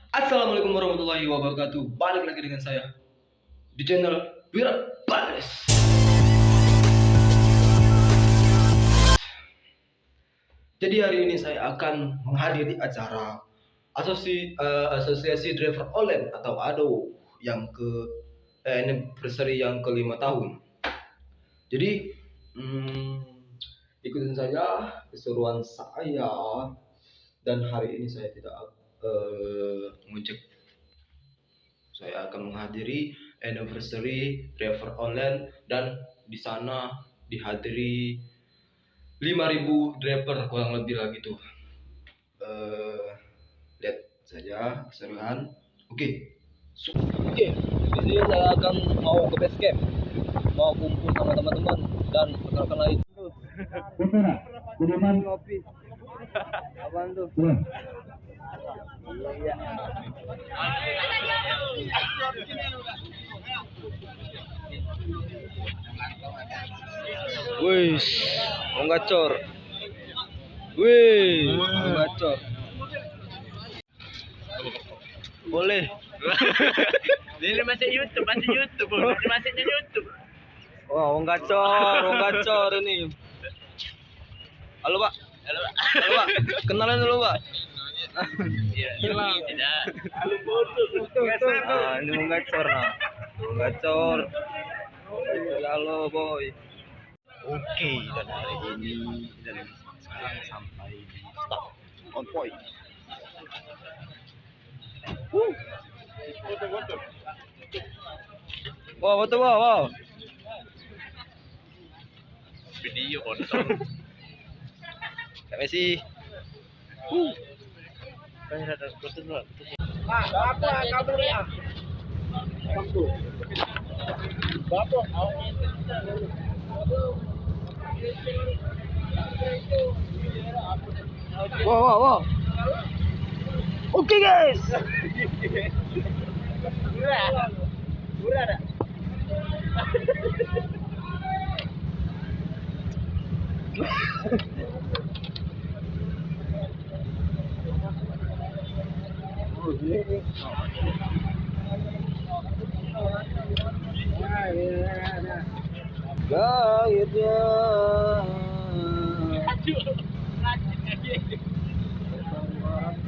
Assalamualaikum warahmatullahi wabarakatuh. Balik lagi dengan saya di channel Wira Bales. Jadi hari ini saya akan menghadiri acara asosiasi driver online atau ADO yang anniversary yang ke-5 tahun. Jadi ikutin saja keseruan saya, dan hari ini saya tidak ngecek. Saya akan menghadiri anniversary driver online dan di sana dihadiri 5.000 driver kurang lebih lah gitu. Lihat saja keseruan. Oke, di sini saya akan mau ke base camp, mau kumpul sama teman-teman dan rekan-rekan lain. Budiman Ngopi. Apaan tuh? Iya. Wih, mau gacor. Wih, mau gacor. Boleh. Ini masih YouTube, masih di YouTube. Wah, mau gacor ini. Halo Pak. Halo Pak. Kenalan dulu Pak. Iya, tidak. Ini mau gacor nah. Mau gacor. Halo boy. Oke, dan hari ini dan sekarang sampai di stop on point. Wow, betul wow. Video kontol. Kak Messi. Bapak kabarnya? Bapak Wow. Oke guys. Murah dah.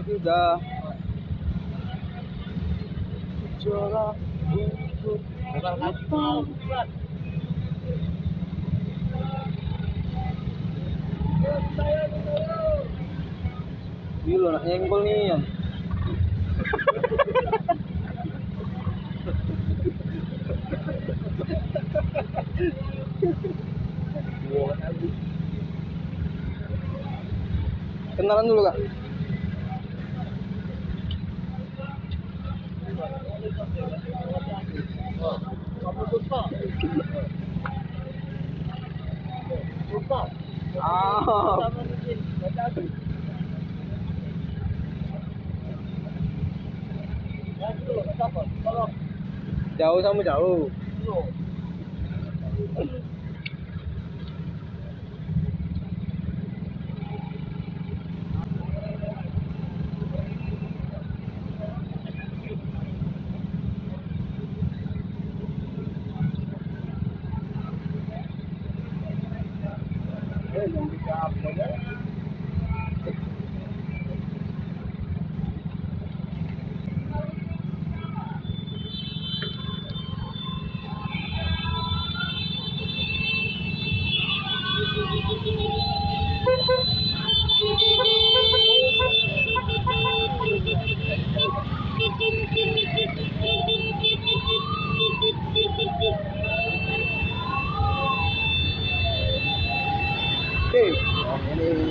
Sudah. Gila, nak nyenggol nih ya. Kenalan dulu Kak. Jauh sama jauh. Oke, ini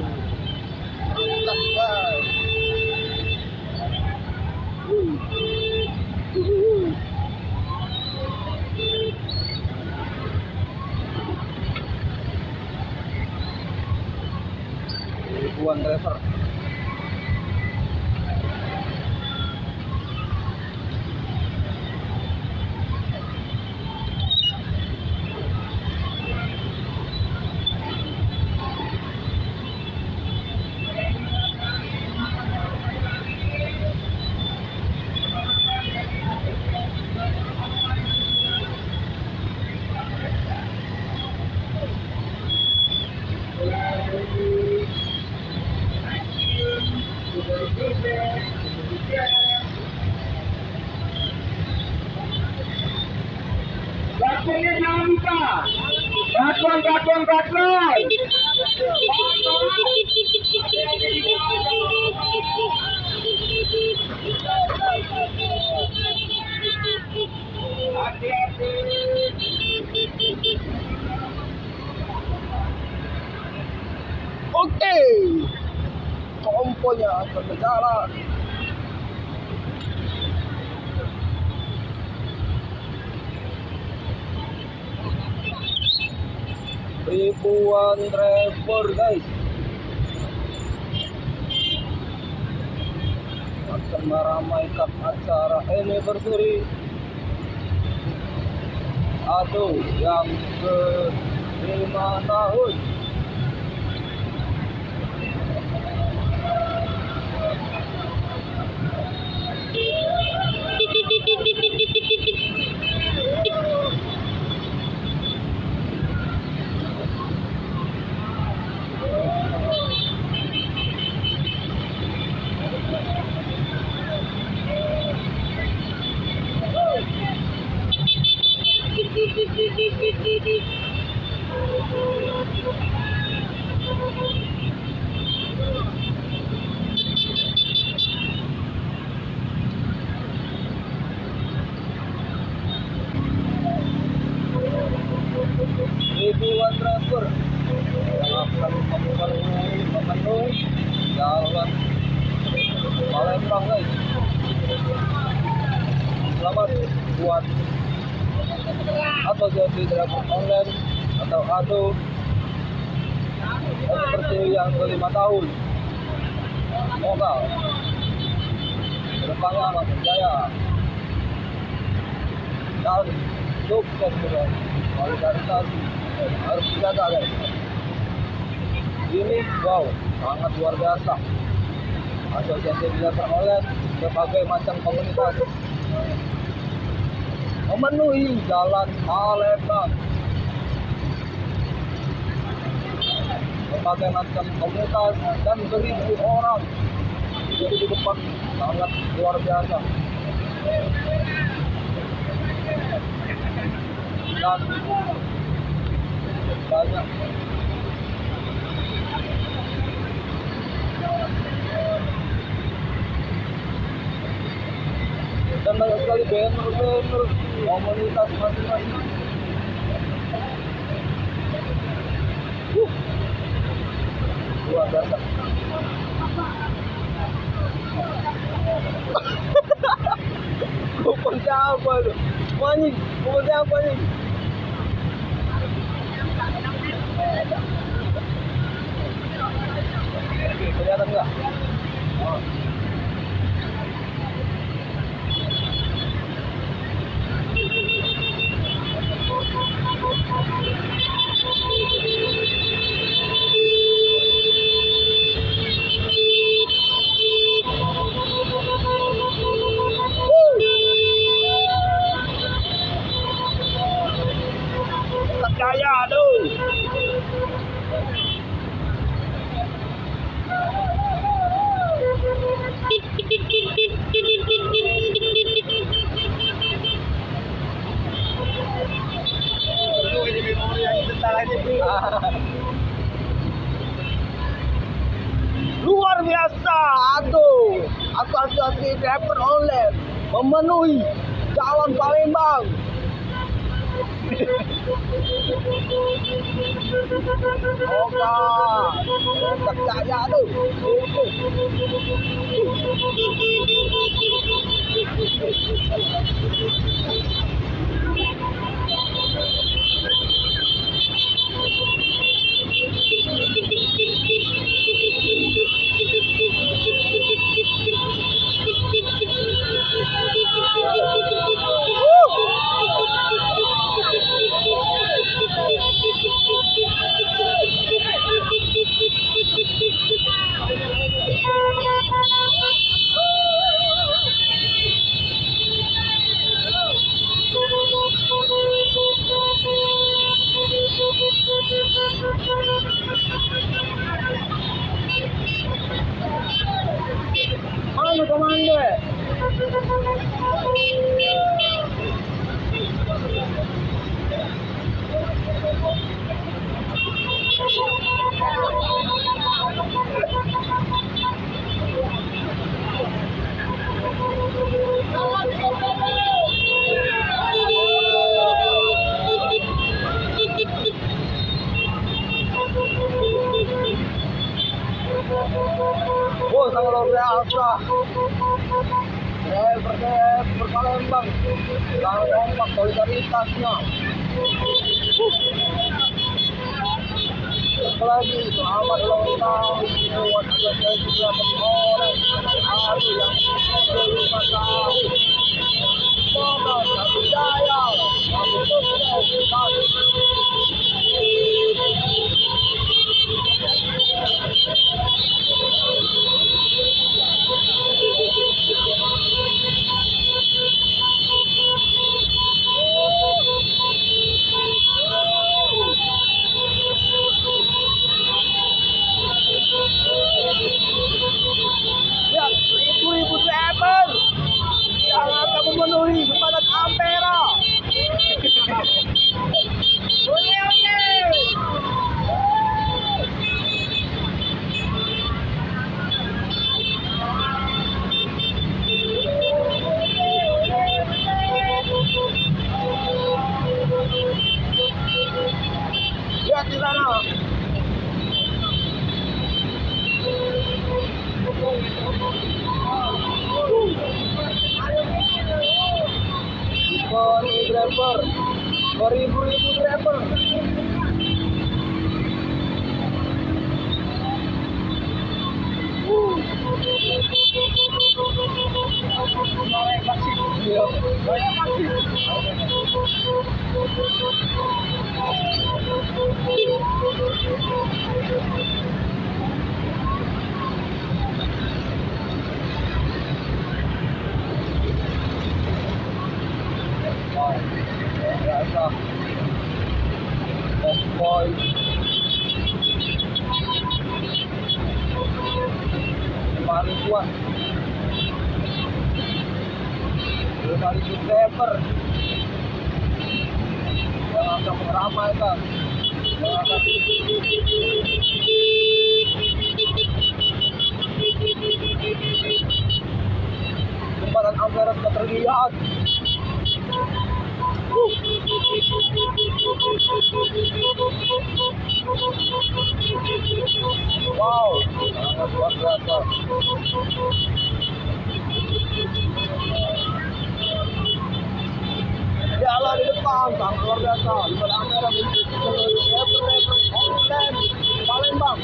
Hasilnya jangan lupa. Gatlon. Hati-hati. Oke. Komponya akan berjalan. Ribuan driver guys akan meramaikan acara anniversary Ado yang ke-5 tahun. Ribuan driver yang akan memenuhi jalan Palembang guys. Selamat buat asosiasi driver online atau ADO seperti yang ke-5 tahun. Semoga kedepannya makin jaya dan sukses guys. Kualitasasi harus dijaga guys. Ini wow, sangat luar biasa. Asosiasi driver online berbagai macam komunitas memenuhi jalan Palembang. Berbagai macam komunitas dan 1.000 orang jadi di depan, sangat luar biasa. Dan banyak dan banyak sekali banner komunitas masing-masing. Luar biasa. Kupon siapa itu? Anjing, kupon siapa nih? Kelihatan nggak? Oh. Percaya aduh. Luar biasa, aduh, asosiasi driver online memenuhi jalan Palembang. Oke, percaya tuh. Ano komando Oh, sangat luar biasa. Driver Palembang, sangat kompak solidaritasnya. Apalagi selamat ulang tahun buat ada juga orang baru yang 25 tahun. Semoga satu jaya, satu sukses, ya, ribu-ribu driver yang akan memenuhi jembatan Ampera. Oke. Lihat di sana. Driver, beribu-ribu driver. Biasa. Boy. Paling kuat. 5.000 driver yang akan meramaikan jembatan Ampera sudah terlihat. Wow, sangat luar biasa. Jalan di depan, sangat luar biasa. Jembatan Ampera menuju online Palembang.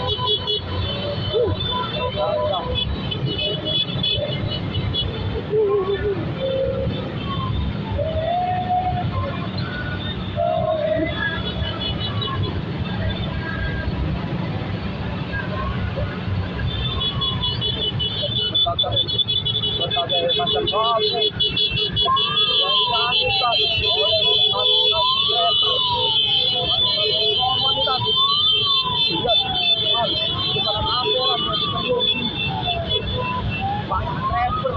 Berbagai macam lagu yang dinyanyikan oleh komunitas lihat jembatan Ampera masih penuh banyak driver.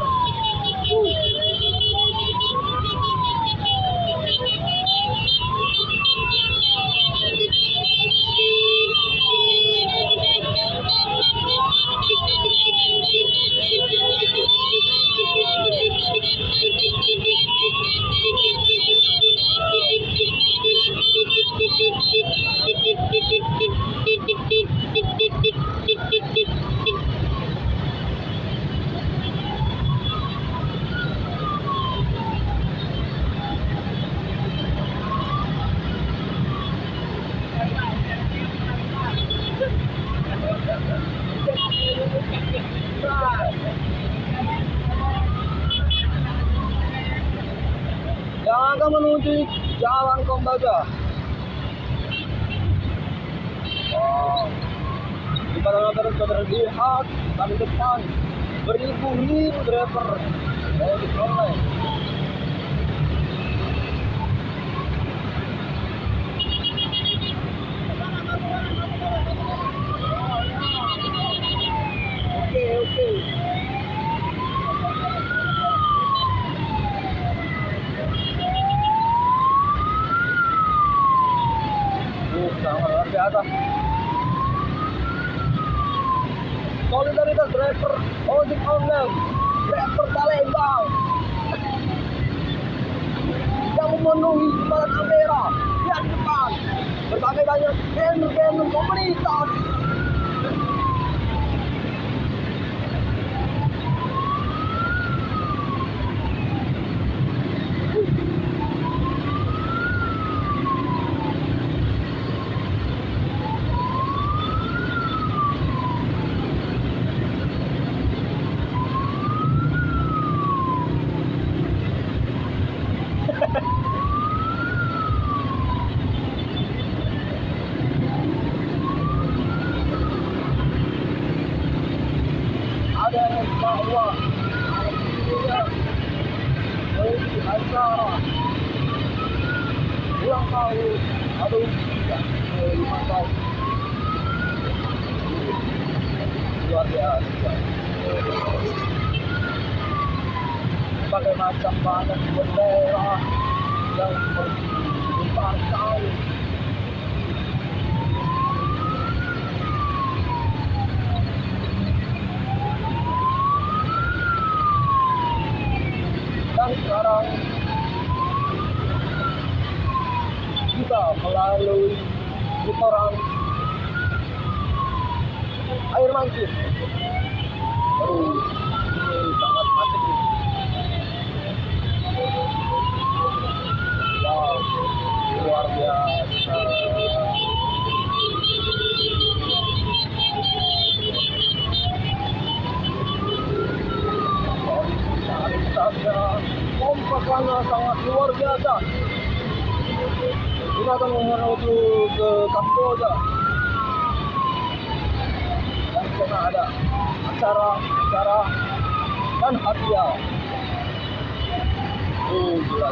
Yang akan menuju Jalan Kombaga. Jembatan Ampera sudah terlihat dari depan, beribu-ribu driver ojek online. Oke. biasa. Solidaritas driver ojek online, driver Palembang yang memenuhi jembatan Ampera di depan berbagai banyak banner komunitas. Ada yang bahwa menuju acara ulang tahun atau 5 tahun luar biasa. Berbagai macam banyak bendera yang berpartai. Dan sekarang kita melalui putaran air mancur. Ini sangat macet. Wow, luar biasa. Kompakannya sangat luar biasa. Kita akan menuju ke Kamboja. Dan di sana ada acara dan hadiah. Gila.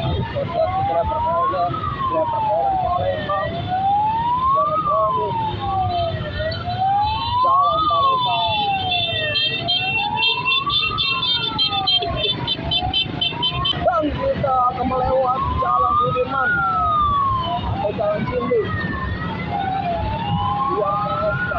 Asosiasi driver online Palembang yang membangun jalan Palembang. Dan kita akan melewati jalan Sudirman atau jalan Cindi. Luar biasa.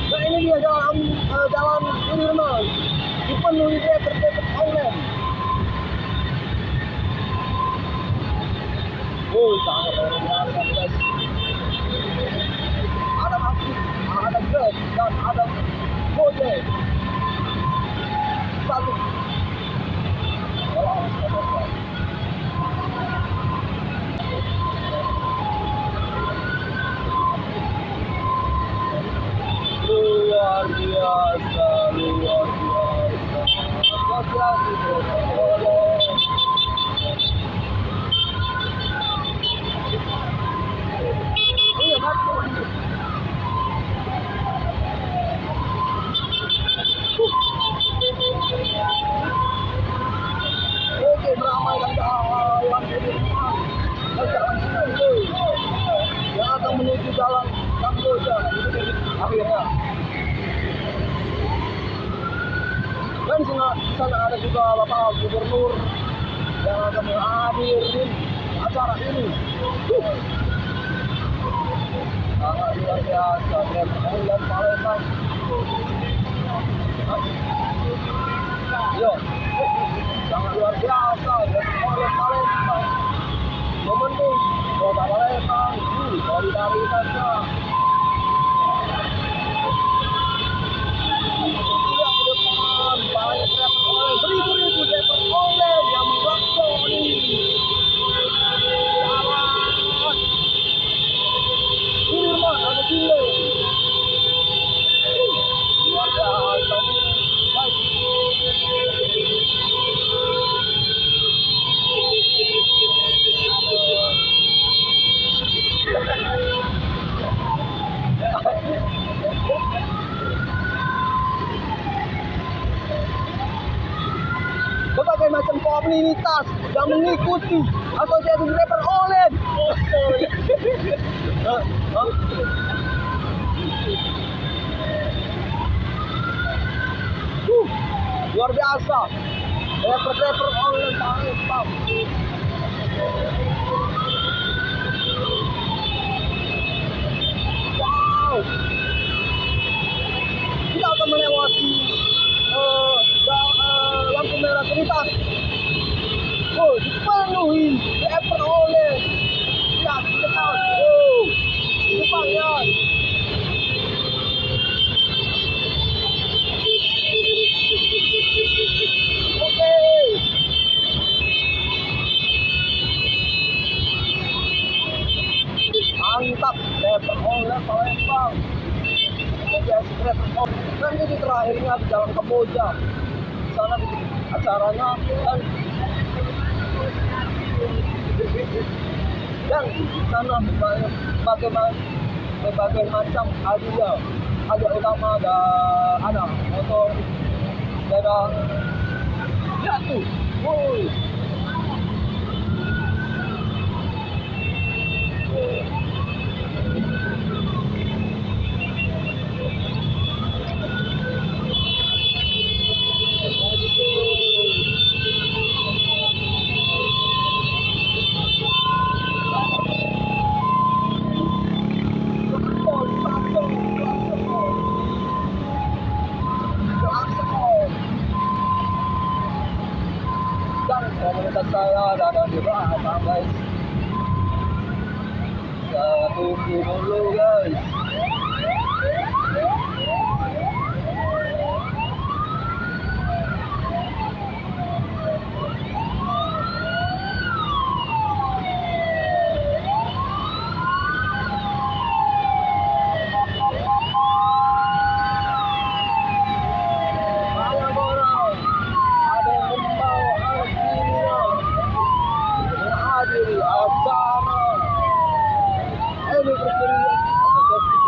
Nah ini dia jalan Sudirman dipenuhi driver online. Sangat luar biasa guys. Ada taksi, ada Grab, dan ada Gojek. Satu. Luar biasa. Asosiasi Oke, beramai dan jalan yang akan menuju jalan Kamboja akhirnya. Dan di sana ada juga Bapak Gubernur yang akan menghadiri acara ini. Sangat luar biasa, dan Palembang. Yo, sangat luar biasa, dan Palembang memenuhi kota Palembang, solidaritasnya. Lihat ke depan, banyak beribu-ribu driver online yang melaksoni jalan Sudirman atau Cinde. Luar biasa, guys. komunitas yang mengikuti asosiasi driver online. Luar biasa. Driver online Palembang. Wow. Kita akan melewati lampu merah lintas. Oh, dipenuhi driver online. Lihat di depan. Di depannya. Oke. Mantap, driver online Palembang. Asosiasi driver online. Dan ini terakhirnya di Jalan Kamboja. Di sana acaranya dan di sana berbagai macam hadiah utama ada motor sepeda jatuh. Woi. Dan komunitas saya ada di belakang guys. Saya tunggu dulu guys. Acara anniversary Asosiasi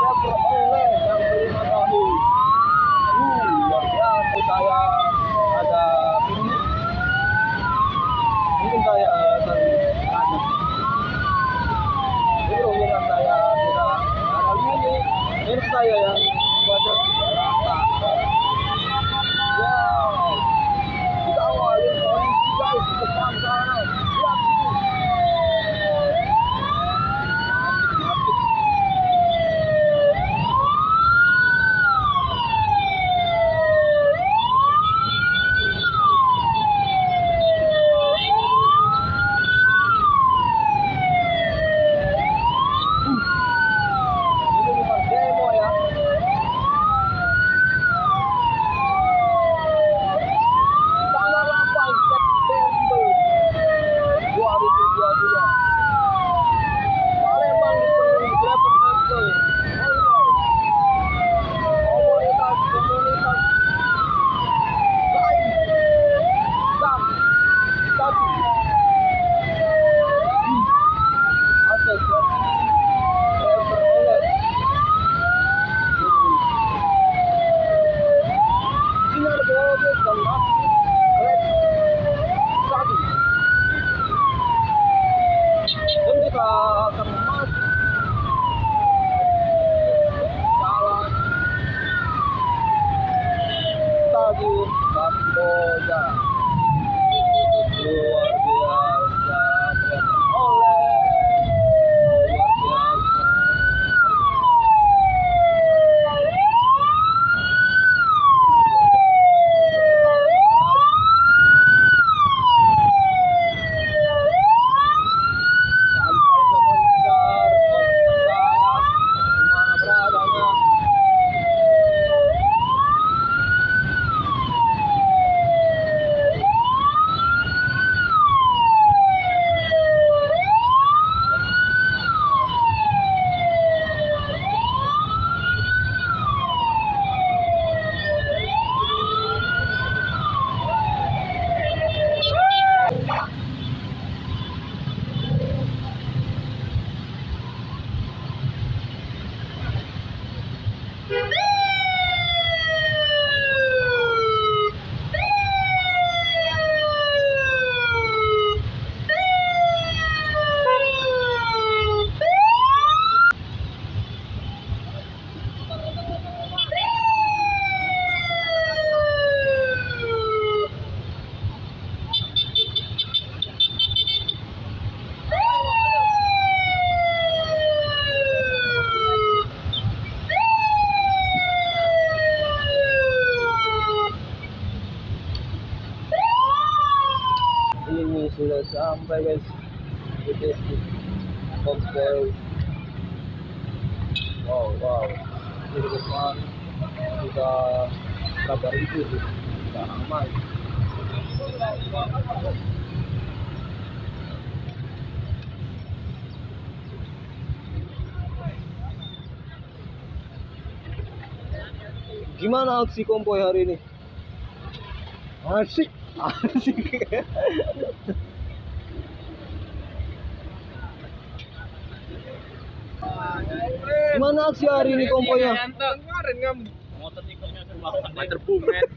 sampai guys. Ini konvoy. Wow. Ini depan sudah berapa ribu tuh? Sudah ramai. Gimana aksi konvoy hari ini? Asik. Gimana aksi hari ini konvoynya? Kemarin kamu. Motor tikusnya sudah terbung, men.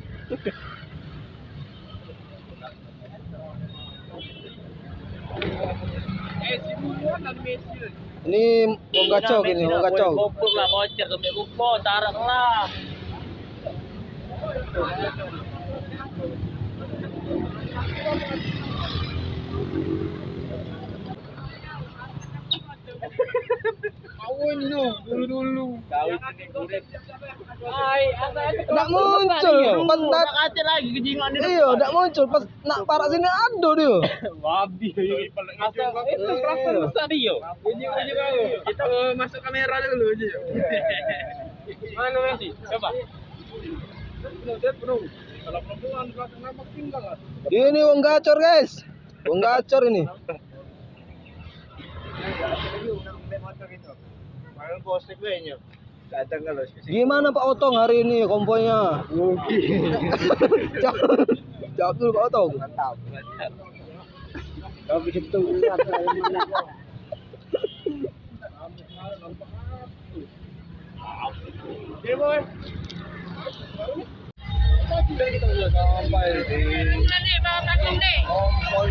Ini wong kacau gini, wong kacau. Kopur lah bocor ke Buko, tarak lah. Kawin lu, dulu. Kawin urip. Hai, Nggak muncul, pas nak kate lagi kejingan itu. iya, nggak muncul pas nak parak sini ado dia. Wabi. Asal itu kerasa besar dia. Uji kau. Kita masuk kamera dulu uji. Mana masih? Coba. Kalau perempuan belakang nampak tinggal lah. Ini wong gacor guys, wong gacor ini. Gimana Pak Otong hari ini konvoynya? Jawab dulu Pak Otong. Mantap. Kalau begitu Oke, boy. kita sudah sampai di konvoy.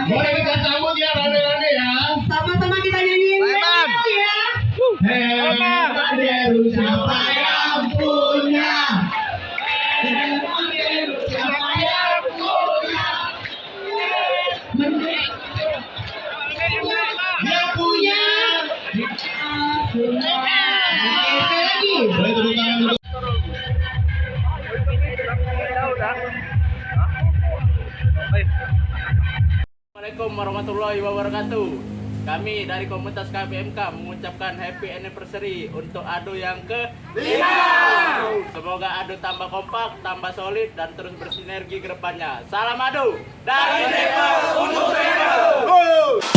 Boleh kita sambut ya rame-rame ya. Sama-sama kita nyanyiin Bang. ya. Hei, siapa yang punya? Siapa yang punya? Yang punya. Sekali lagi. Boleh tepuk tangan dulu. Assalamualaikum warahmatullahi wabarakatuh. Kami dari komunitas KBMK mengucapkan happy anniversary untuk Ado yang ke-5. Semoga Ado tambah kompak, tambah solid, dan terus bersinergi ke depannya. Salam Ado dari Depok untuk Depok.